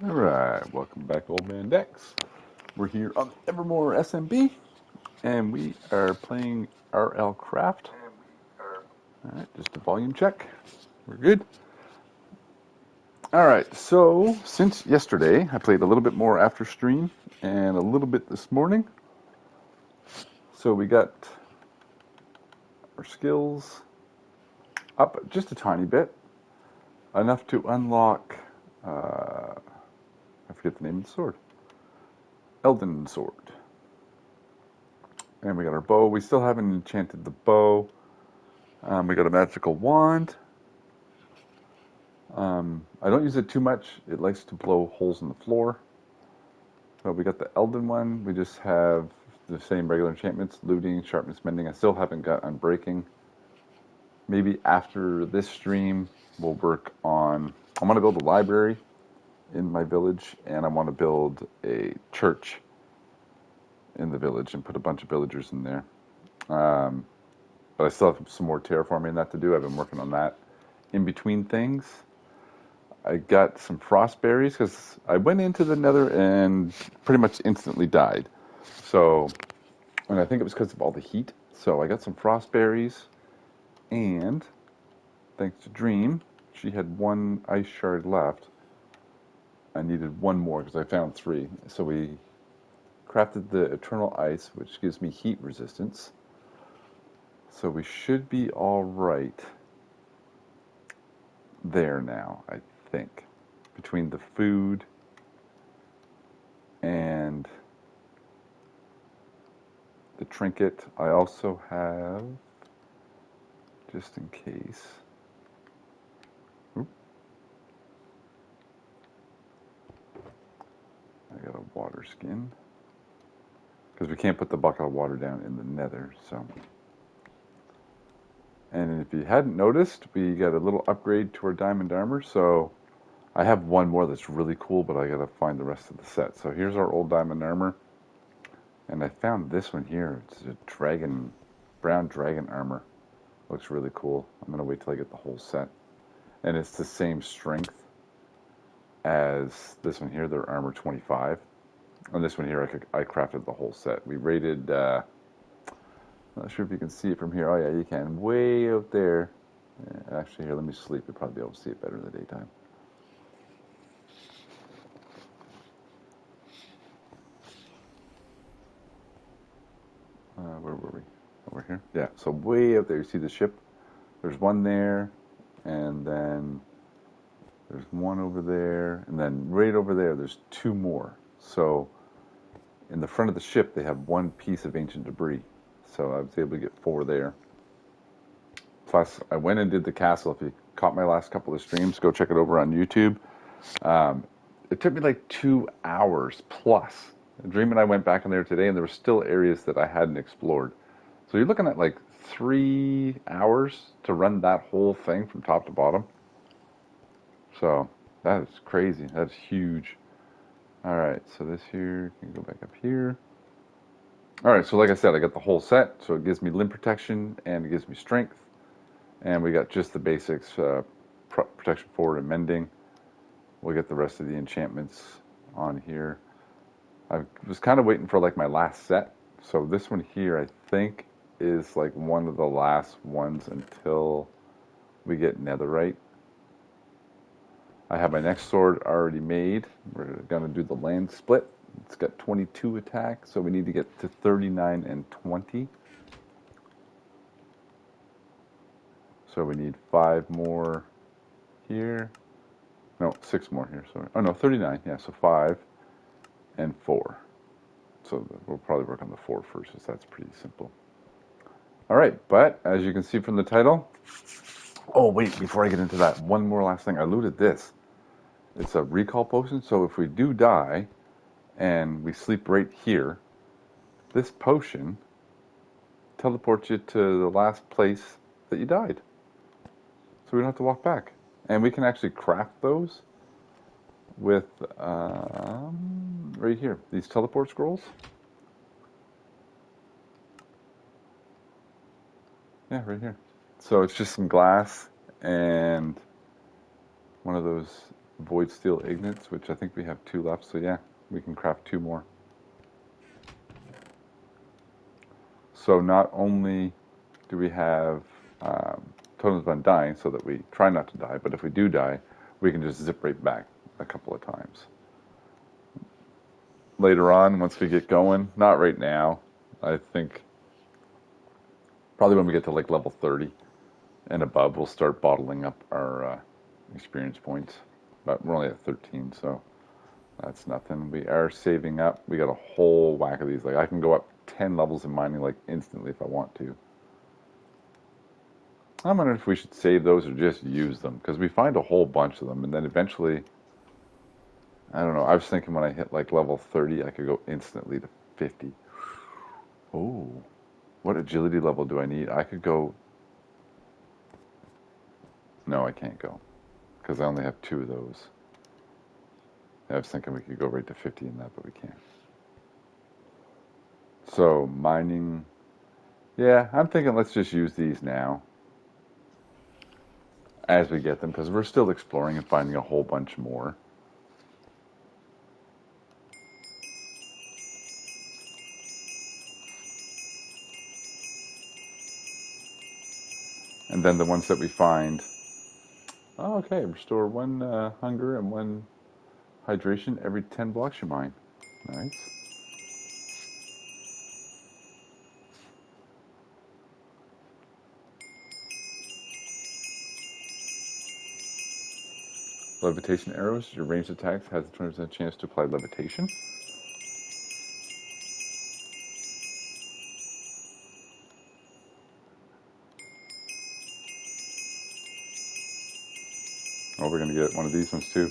Alright, welcome back, Old Man Dex. We're here on Evermore SMP, and we are playing Rlcraft. Alright, just a volume check. We're good. Alright, so since yesterday, I played a little bit more after stream, and a little bit this morning. So we got our skills up just a tiny bit, enough to unlock, I forget the name of the sword, Elden Sword. And we got our bow. We still haven't enchanted the bow. We got a magical wand. I don't use it too much. It likes to blow holes in the floor. So we got the Elden one. We just have the same regular enchantments, looting, sharpness, mending. I still haven't got unbreaking. Maybe after this stream, we'll work on... I want to build a library in my village, and I want to build a church in the village and put a bunch of villagers in there. But I still have some more terraforming that to do. I've been working on that. In between things, I got some frost berries because I went into the Nether and pretty much instantly died. So, and I think it was because of all the heat. So I got some frost berries, and thanks to Dream, she had one ice shard left. I needed one more because I found 3. So we crafted the eternal ice, which gives me heat resistance. So we should be all right there now, I think. Between the food and the trinket, I also have, just in case, I got a water skin, because we can't put the bucket of water down in the Nether, so. And if you hadn't noticed, we got a little upgrade to our diamond armor, so I have one more that's really cool, but I gotta find the rest of the set. So here's our old diamond armor, and I found this one here. It's a dragon, brown dragon armor. Looks really cool. I'm gonna wait till I get the whole set. And it's the same strength as this one here, their armor 25. And this one here, I crafted the whole set. We rated, not sure if you can see it from here. Oh yeah, you can. Way out there. Yeah, actually, here, let me sleep. You'll probably be able to see it better in the daytime. Where were we? Over here? Yeah, so way out there, you see the ship? There's one there, and then there's one over there, and then right over there, there's 2 more. So in the front of the ship, they have 1 piece of ancient debris. So I was able to get 4 there. Plus, I went and did the castle. If you caught my last couple of streams, go check it over on YouTube. It took me like 2 hours plus. Dream and I went back in there today, and there were still areas that I hadn't explored. So you're looking at like 3 hours to run that whole thing from top to bottom. So that is crazy. That's huge. All right, so this here can go back up here. All right, so like I said, I got the whole set. So it gives me limb protection and it gives me strength. And we got just the basics, protection forward and mending. We'll get the rest of the enchantments on here. I was kind of waiting for like my last set. So this one here, I think, is like one of the last ones until we get netherite. I have my next sword already made. We're going to do the land split. It's got 22 attack, so we need to get to 39 and 20. So we need 5 more here. No, 6 more here, sorry. Oh no, 39, yeah, so 5 and 4. So we'll probably work on the 4 first, because that's pretty simple. All right, but as you can see from the title... Oh, wait, before I get into that, one more last thing. I looted this. It's a recall potion, so if we do die and we sleep right here, this potion teleports you to the last place that you died. So we don't have to walk back. And we can actually craft those with, right here, these teleport scrolls. Yeah, right here. So it's just some glass and one of those void steel ingots, which I think we have 2 left. So yeah, we can craft 2 more. So not only do we have totems on dying, so that we try not to die, but if we do die, we can just zip right back a couple of times. Later on, once we get going, not right now, I think probably when we get to like level 30 and above, we'll start bottling up our experience points. But we're only at 13, so that's nothing. We are saving up. We got a whole whack of these. Like I can go up 10 levels in mining like instantly if I want to. I'm wondering if we should save those or just use them, because we find a whole bunch of them, and then eventually, I don't know, I was thinking when I hit like level 30, I could go instantly to 50. Oh, what agility level do I need? I could go... No, I can't go, because I only have 2 of those. I was thinking we could go right to 50 in that, but we can't. So, mining... Yeah, I'm thinking let's just use these now as we get them, because we're still exploring and finding a whole bunch more. And then the ones that we find... Oh, okay, restore 1 hunger and 1 hydration every 10 blocks you mine. Nice. Levitation arrows. Your ranged attacks has a 20% chance to apply levitation. Oh, we're going to get one of these ones too.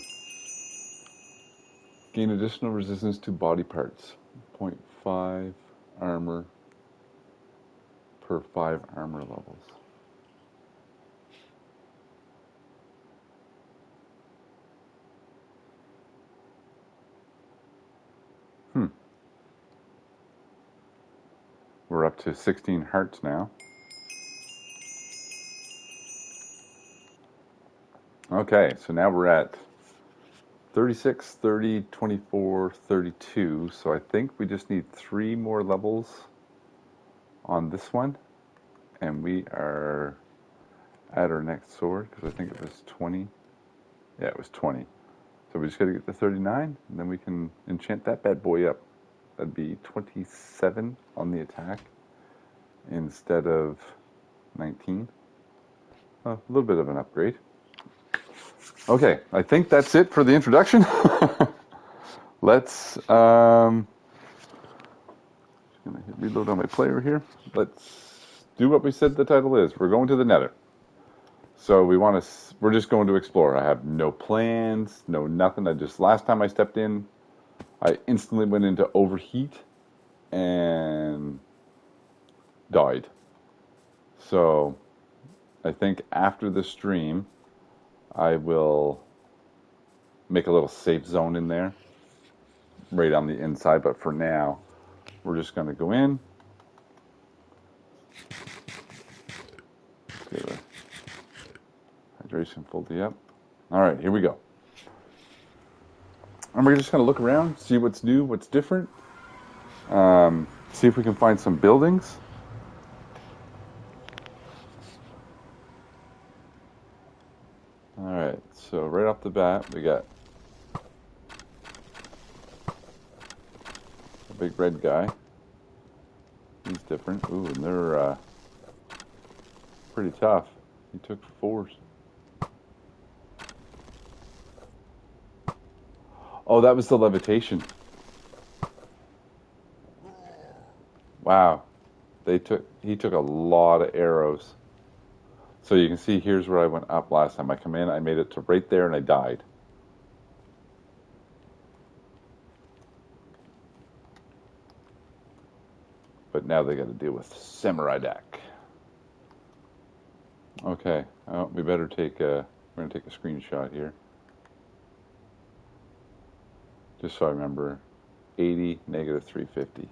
Gain additional resistance to body parts. 0.5 armor per 5 armor levels. We're up to 16 hearts now. Okay, so now we're at 36, 30, 24, 32. So I think we just need 3 more levels on this one. And we are at our next sword, because I think it was 20. Yeah, it was 20. So we just got to get to 39, and then we can enchant that bad boy up. That'd be 27 on the attack instead of 19. A little bit of an upgrade. Okay, I think that's it for the introduction. Let's just gonna hit reload on my player here. Let's do what we said the title is. We're going to the Nether. So we're just going to explore. I have no plans, no nothing. Last time I stepped in, I instantly went into overheat and died. So I think after the stream, I will make a little safe zone in there, right on the inside. But for now, we're just going to go in. Get a hydration fully up. All right, here we go. And we're just going to look around, see what's new, what's different. See if we can find some buildings. All right, so right off the bat, we got a big red guy. He's different. Ooh, and they're pretty tough. He took 4s. Oh, that was the levitation. Wow. He took a lot of arrows. So you can see here's where I went up last time. I come in, I made it to right there, and I died. But now they got to deal with Samurai Deck. Okay, we better we're going to take a screenshot here. Just so I remember, 80, negative 350.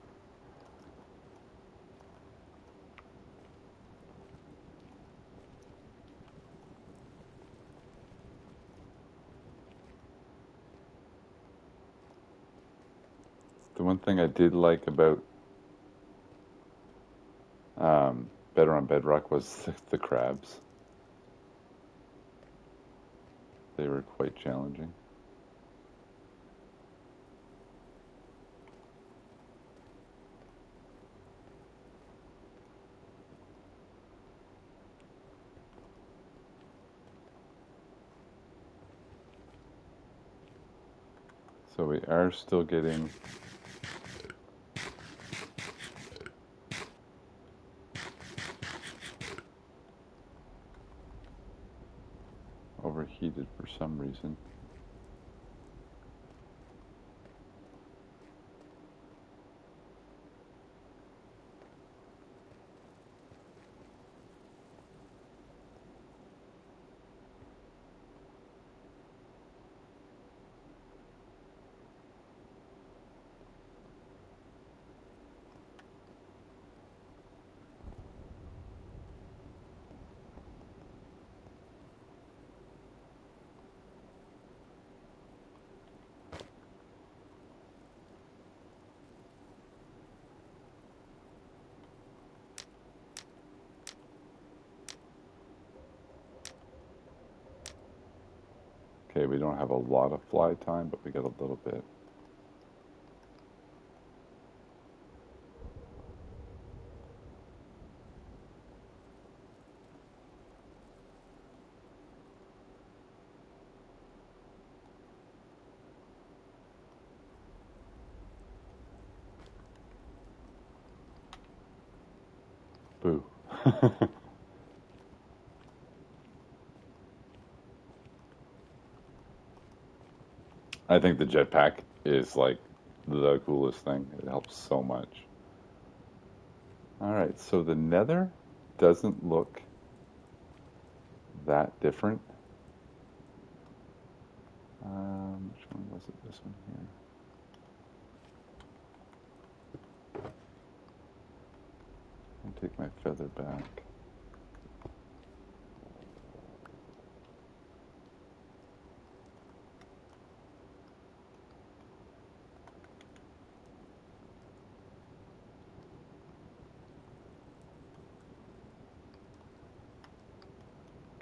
The one thing I did like about Better on Bedrock was the crabs. They were quite challenging. So we are still getting overheated for some reason. Okay, we don't have a lot of fly time, but we got a little bit. Boo. I think the jetpack is like the coolest thing. It helps so much. Alright, so the Nether doesn't look that different. Which one was it? This one here. I'll take my feather back.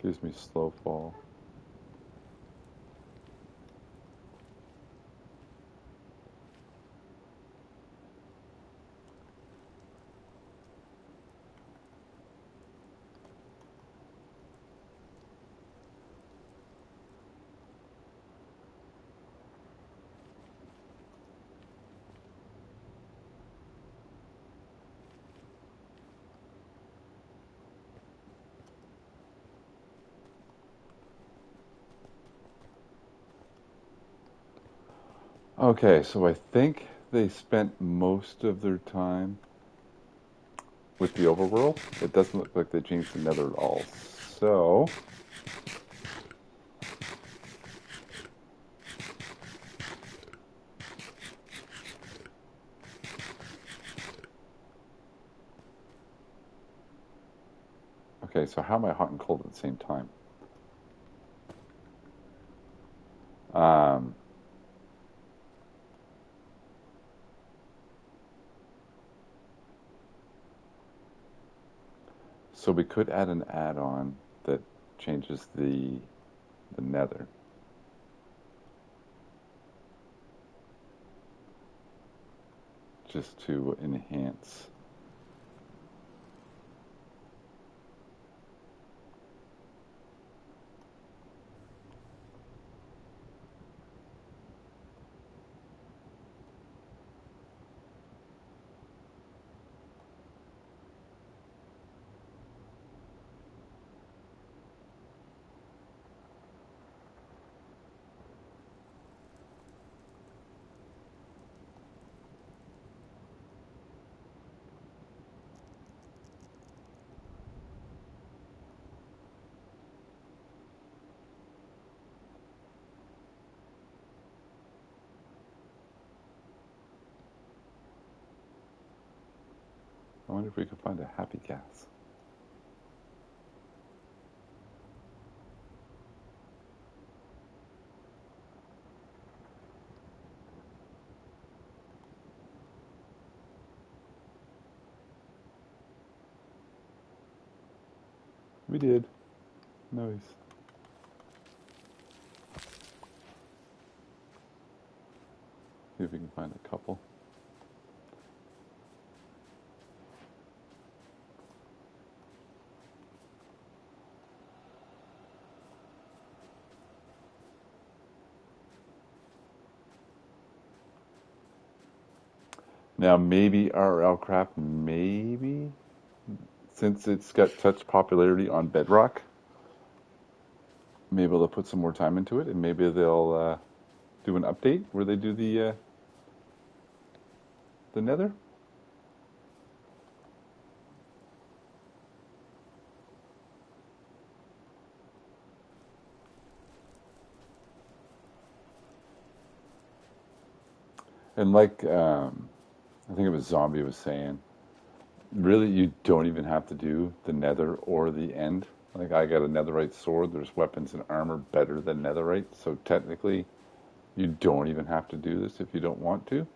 Gives me slow fall. Okay, so I think they spent most of their time with the overworld. It doesn't look like they changed the Nether at all. So okay, so how am I hot and cold at the same time? Um, so we could add an add-on that changes the Nether. Just to enhance. I wonder if we could find a happy gas. We did. Nice. See if we can find a couple. Now maybe Rlcraft, maybe, since it's got such popularity on Bedrock, maybe they'll put some more time into it, and maybe they'll do an update where they do the Nether. And like I think it was Zombie was saying, really you don't even have to do the Nether or the End. Like I got a Netherite sword. There's weapons and armor better than Netherite, so technically you don't even have to do this if you don't want to.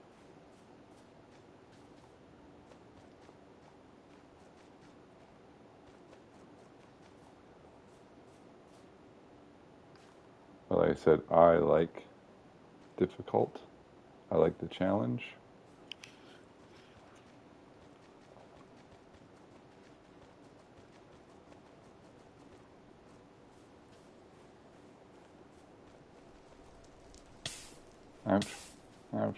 But like I said, I like difficult. I like the challenge. Ouch. Ouch.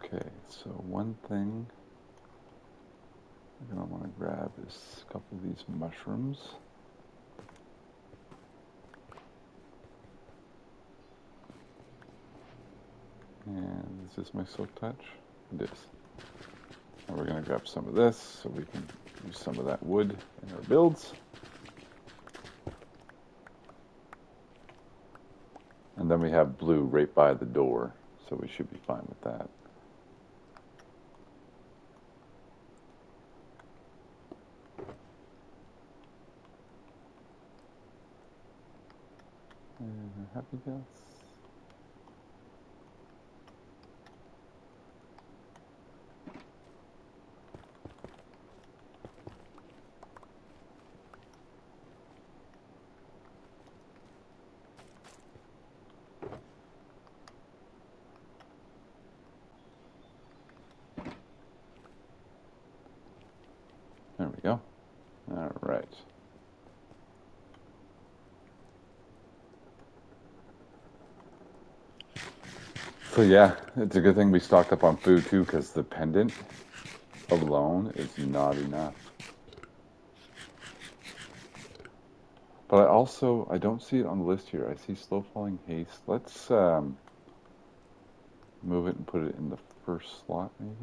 Okay, so one thing I'm going to want to grab is a couple of these mushrooms. And is this my silk touch? It is. And we're going to grab some of this so we can use some of that wood in our builds. And then we have blue right by the door, so we should be fine with that. And happy guess. There we go. All right. So yeah, it's a good thing we stocked up on food too, because the pendant alone is not enough. But I don't see it on the list here. I see slow falling haste. Let's move it and put it in the first slot maybe.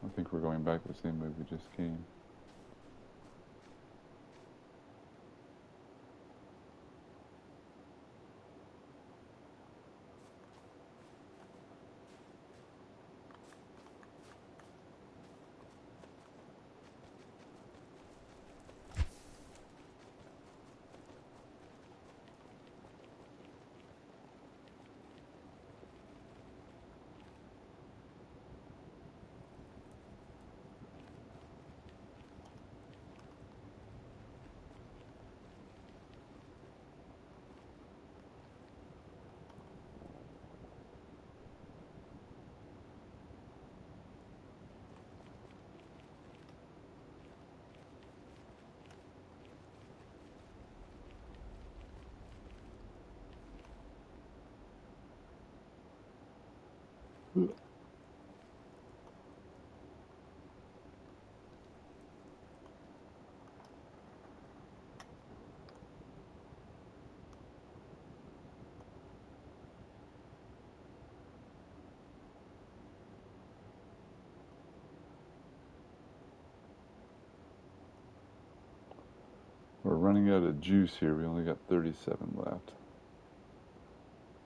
I think we're going back the same way we just came. We're running out of juice here. We only got 37 left.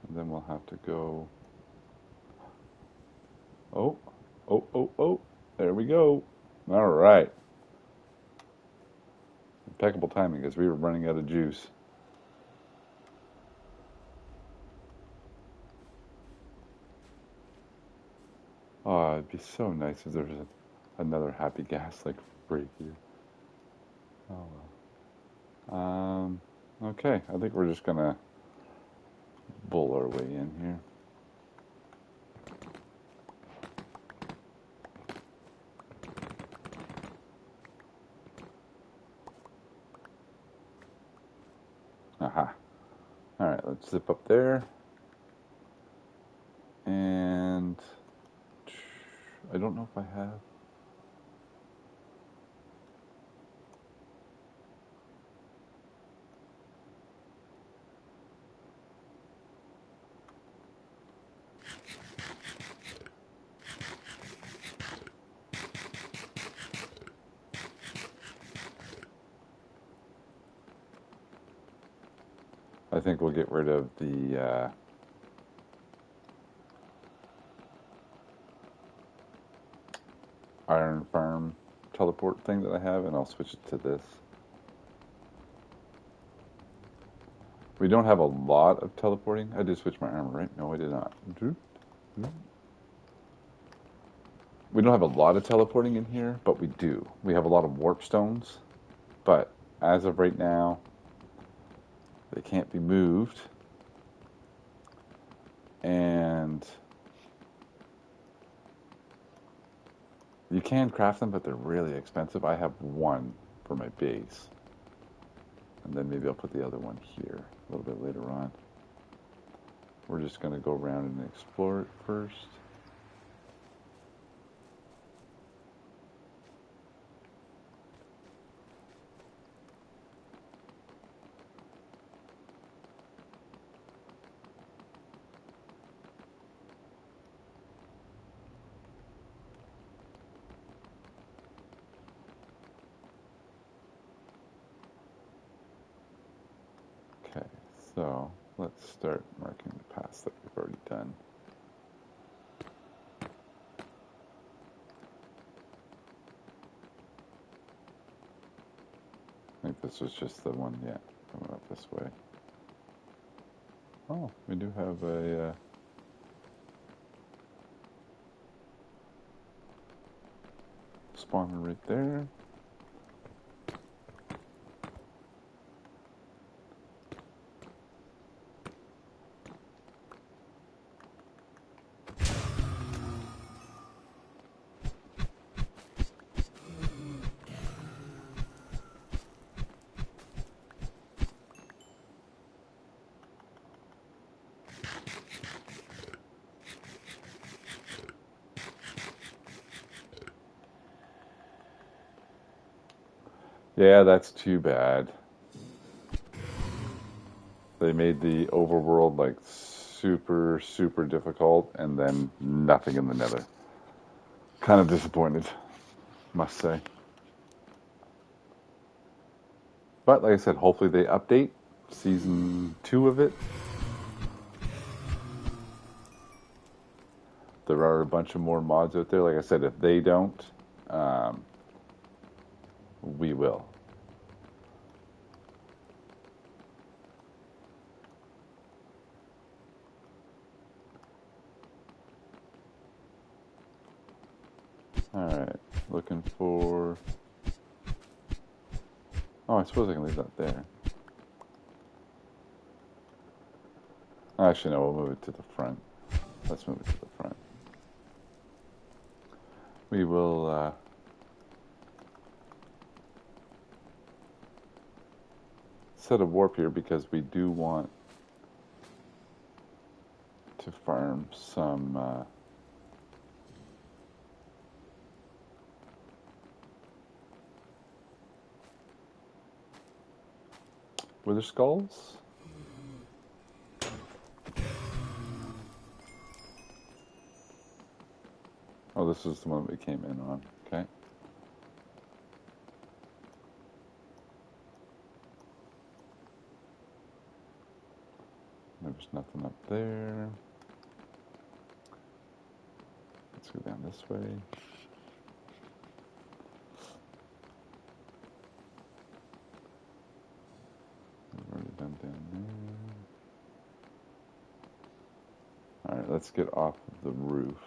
And then we'll have to go... Oh, oh. There we go. All right. Impeccable timing because we were running out of juice. Oh, it'd be so nice if there was another happy gas like break here. Oh well. Okay, I think we're just gonna bull our way in here. Aha. All right, let's zip up there. And I don't know if I have. I think we'll get rid of the iron farm teleport thing that I have, and I'll switch it to this. We don't have a lot of teleporting. I did switch my armor, right? No, I did not. We don't have a lot of teleporting in here, but we do. We have a lot of warp stones, but as of right now, they can't be moved. And you can craft them, but they're really expensive. I have one for my base. And then maybe I'll put the other one here a little bit later on. We're just going to go around and explore it first. Okay, so let's start marking the paths that we've already done. I think this was just the one, yeah, coming up this way. Oh, we do have a spawner right there. Yeah, that's too bad. They made the overworld like super, super difficult and then nothing in the Nether. Kind of disappointed, must say. But like I said, hopefully they update season 2 of it. There are a bunch of more mods out there. Like I said, if they don't, we will. Alright, looking for... Oh, I suppose I can leave that there. Actually, no, we'll move it to the front. Let's move it to the front. We will set a warp here because we do want to farm some Wither skulls. Oh, this is the one we came in on. Okay. There's nothing up there. Let's go down this way. We've already done down there. Alright, let's get off of the roof.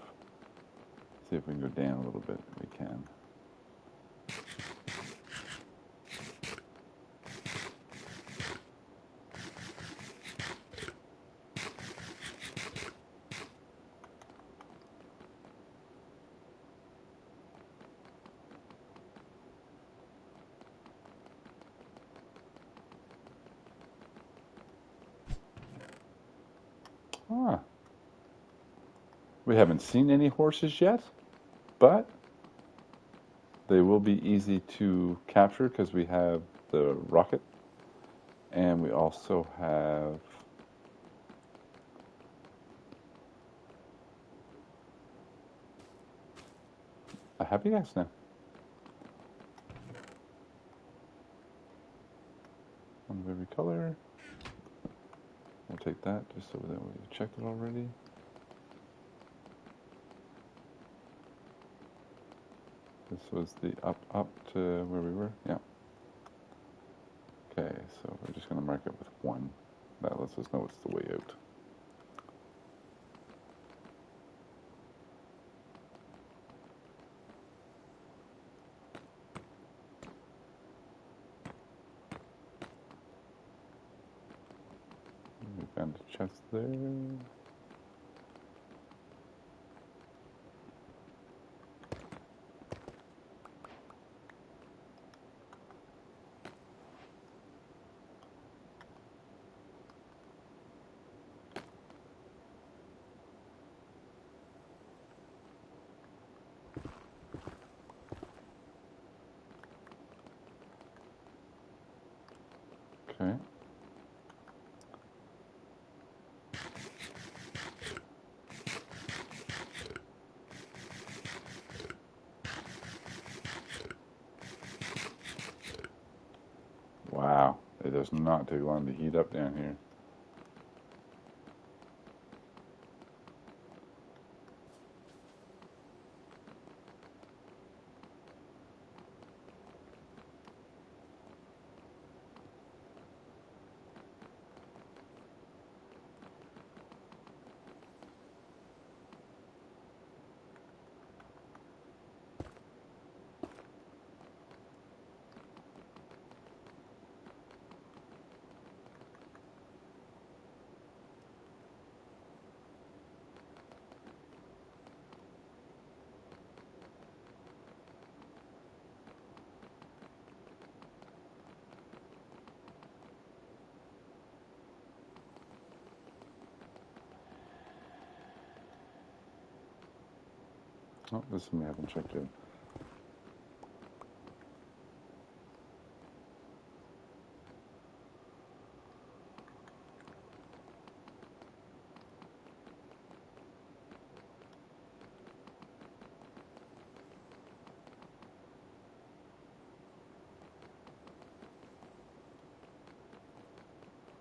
See if we can go down a little bit. We can. Ah. We haven't seen any horses yet, but they will be easy to capture because we have the rocket, and we also have a happy gas now. One of every color. We'll take that just so that we checked it already. This was the up to where we were. Yeah. Okay, so we're just going to mark it with 1. That lets us know it's the way out. We found a chest there. Okay. Wow, it does not take long to heat up down here. Oh, this one we haven't checked in.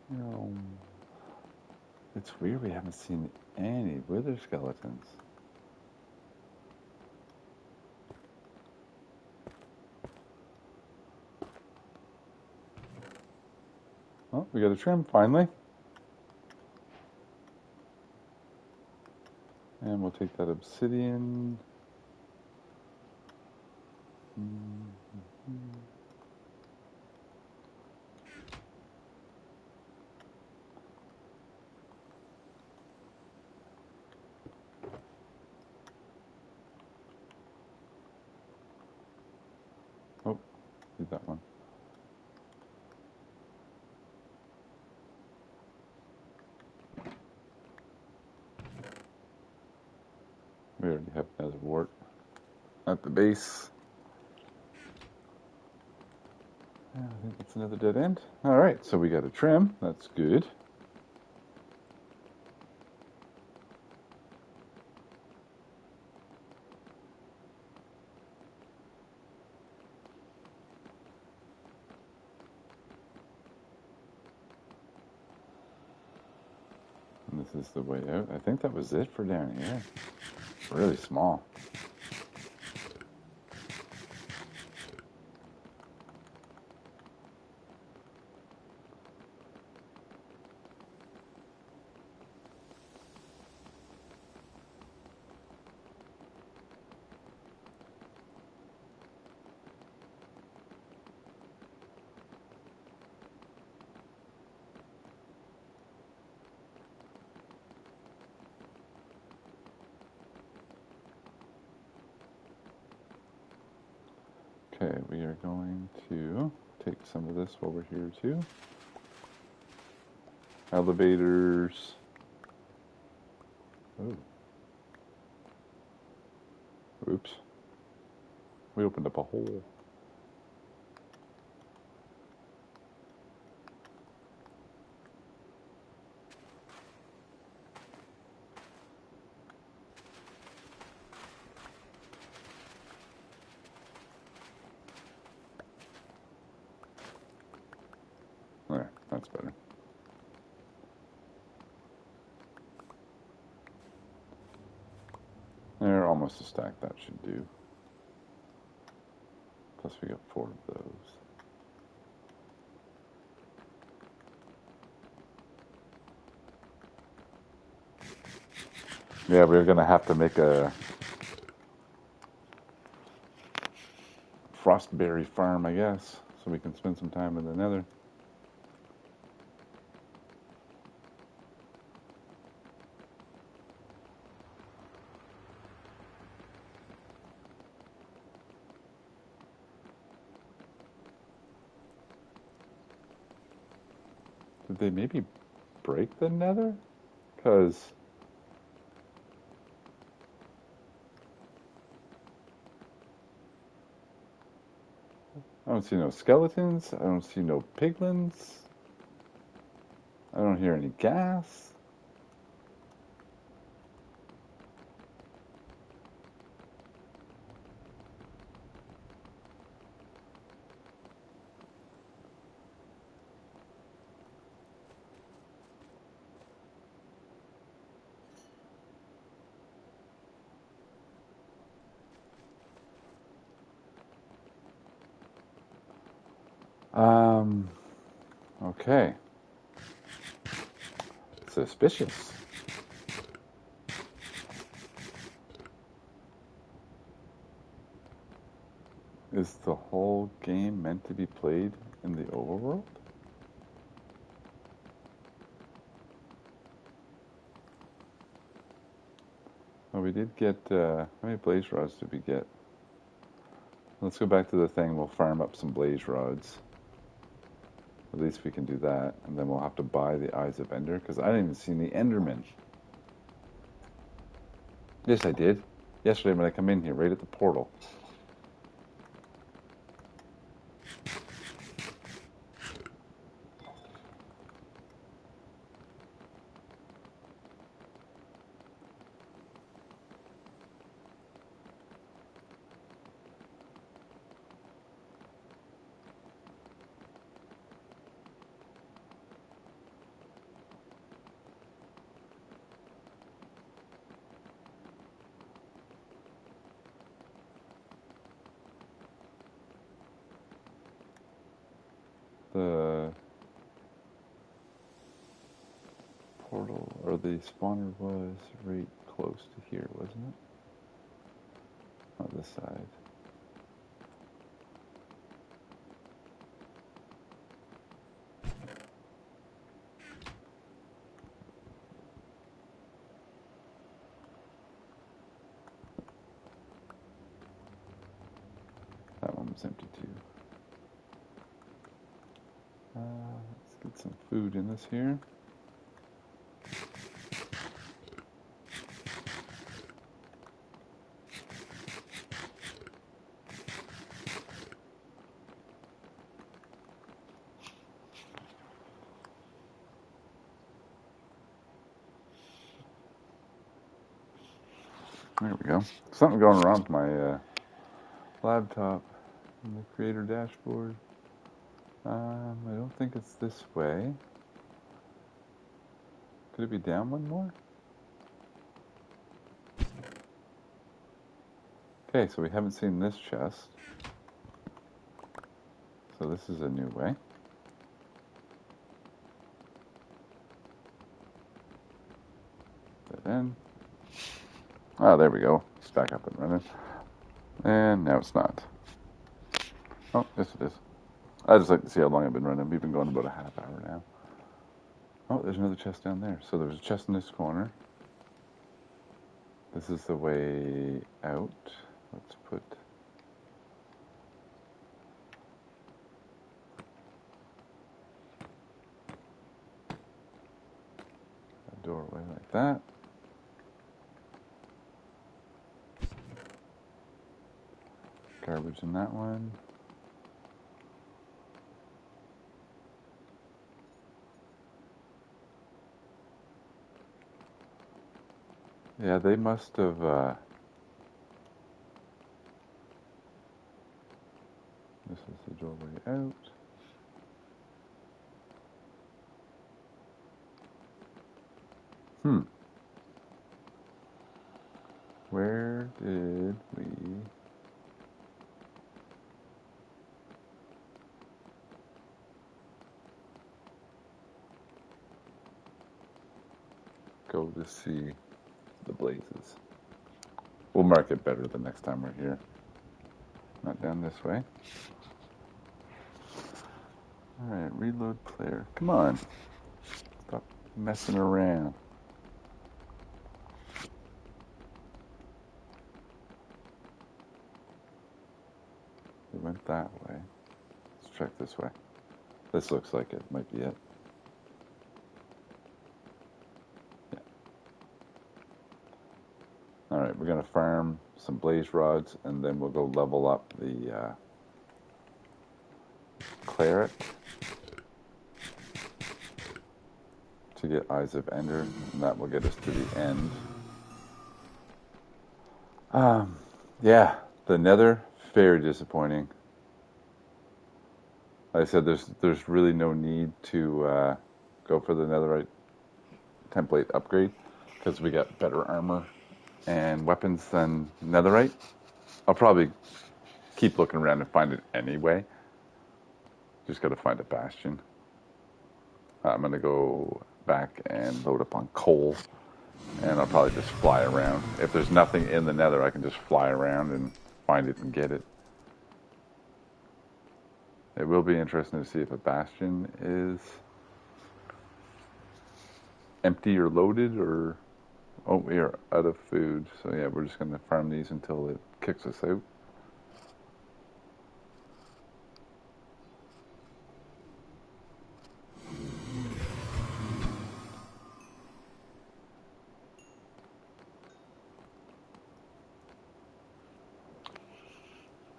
No. It's weird we haven't seen any wither skeletons. Oh, we got a trim finally. And we'll take that obsidian. Oh, did that one. We already have another wart at the base. I think that's another dead end. Alright, so we got a trim. That's good. And this is the way out. I think that was it for down here. Really small. Okay, we are going to take some of this over here too. Elevators. Oh. Oops. We opened up a hole. There, that's better. There, almost a stack. That should do. Plus we got 4 of those. Yeah, we're gonna have to make a frostberry farm, I guess, so we can spend some time in the Nether. Did they maybe break the Nether? Because I don't see no skeletons. I don't see no piglins. I don't hear any gas. Okay. Suspicious. Is the whole game meant to be played in the overworld? Oh, we did get, how many blaze rods did we get? Let's go back to the thing. We'll farm up some blaze rods. At least we can do that. And then we'll have to buy the Eyes of Ender, because I didn't even see any Endermen. Yes, I did. Yesterday when I come in here, right at the portal. The portal, or the spawner was right close to here, wasn't it? On this side. That one was empty too. Let's get some food in this here. There we go. Something going wrong with my laptop and the creator dashboard. I don't think it's this way. Could it be down one more? Okay, so we haven't seen this chest. So this is a new way. Put that in. Ah, there we go. It's back up and running. And now it's not. Oh, yes it is. I just like to see how long I've been running. We've been going about a half hour now. Oh, there's another chest down there. So there's a chest in this corner. This is the way out. Let's put a doorway like that. Garbage in that one. Yeah, they must have, this is the doorway out. Where did we... go to see the blazes? We'll mark it better the next time we're here. Not down this way. Alright, reload player. Come on. Stop messing around. We went that way. Let's check this way. This looks like it might be it. Yeah. Alright, we're going to farm some blaze rods and then we'll go level up the cleric to get Eyes of Ender, and that will get us to the end. Yeah, the Nether, very disappointing. Like I said, there's really no need to go for the Netherite template upgrade because we got better armor and weapons than Netherite. I'll probably keep looking around and find it anyway. Just got to find a bastion. I'm going to go back and load up on coal, and I'll probably just fly around. If there's nothing in the Nether, I can just fly around and find it and get it. It will be interesting to see if a bastion is empty or loaded, or... Oh, we are out of food. So yeah, we're just going to farm these until it kicks us out.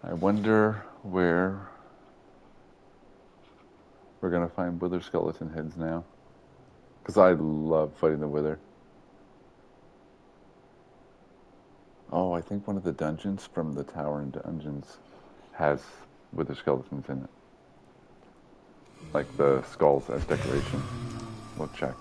I wonder where we're going to find wither skeleton heads now. Because I love fighting the wither. Oh, I think one of the dungeons from the Tower and Dungeons has wither skeletons in it. Like the skulls as decoration. We'll check.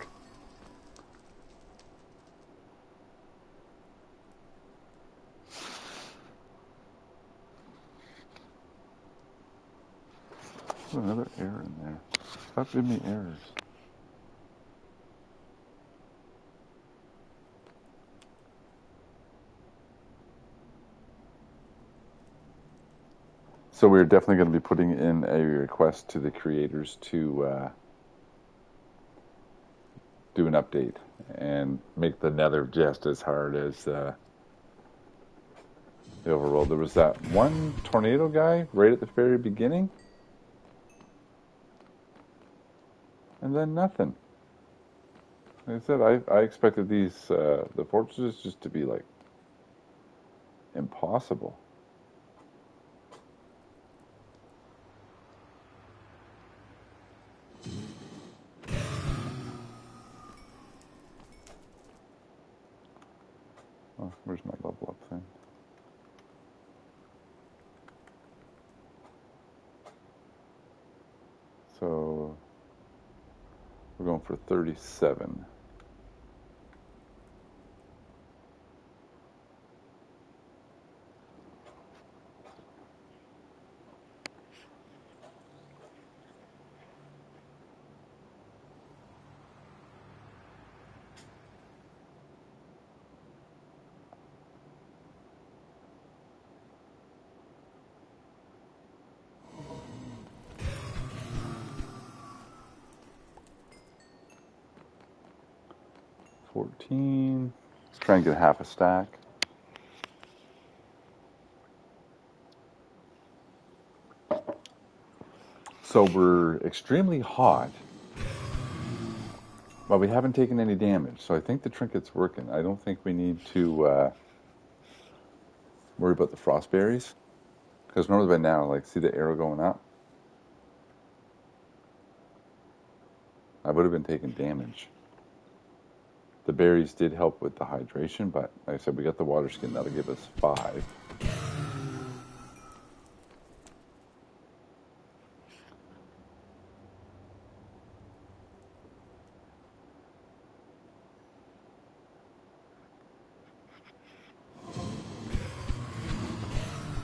Oh, another error in there. Stop giving me errors. So we're definitely going to be putting in a request to the creators to do an update and make the Nether just as hard as the overworld. There was that one tornado guy right at the very beginning, and then nothing. Like I said, I expected these the fortresses just to be like impossible. Oh, where's my level up going for 37. $14. Let's try and get half a stack. So we're extremely hot, but we haven't taken any damage. So I think the trinket's working. I don't think we need to worry about the frost berries. Because normally by now, like, see the arrow going up? I would have been taking damage. The berries did help with the hydration, but like I said, we got the water skin. That'll give us 5.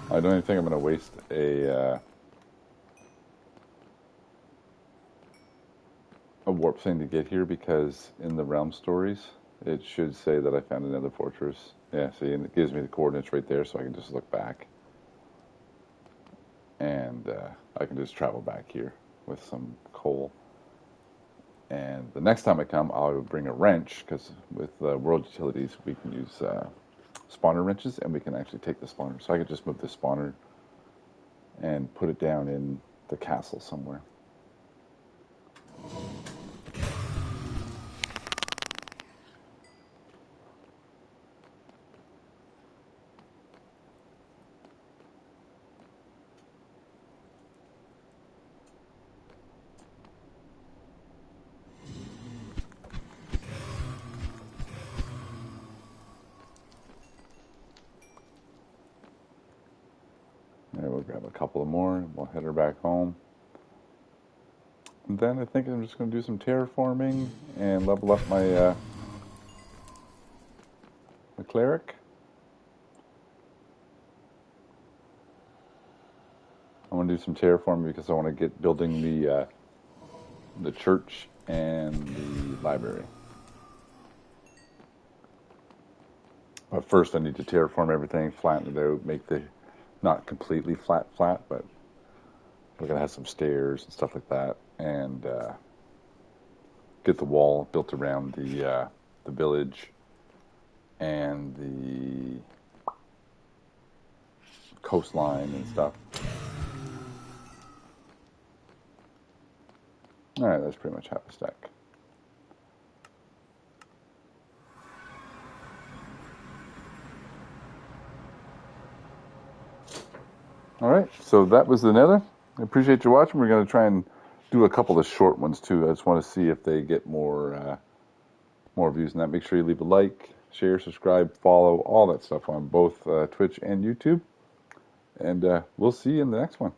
I don't even think I'm going to waste a warp thing to get here, because in the realm stories, it should say that I found another fortress. Yeah, see, and it gives me the coordinates right there, so I can just look back. And I can just travel back here with some coal. And the next time I come, I'll bring a wrench, because with world utilities, we can use spawner wrenches, and we can actually take the spawner. So I could just move the spawner and put it down in the castle somewhere. Yeah, we'll grab a couple of more, and we'll head her back home. And then I think I'm just going to do some terraforming and level up my my cleric. I want to do some terraforming because I want to get building the church and the library. But first I need to terraform everything, flatten it out, make the, not completely flat, but we're going to have some stairs and stuff like that, and get the wall built around the village and the coastline and stuff. All right, that's pretty much half a stack. All right, so that was the Nether. I appreciate you watching. We're going to try and do a couple of short ones too. I just want to see if they get more views than that. Make sure you leave a like, share, subscribe, follow, all that stuff on both Twitch and YouTube. And we'll see you in the next one.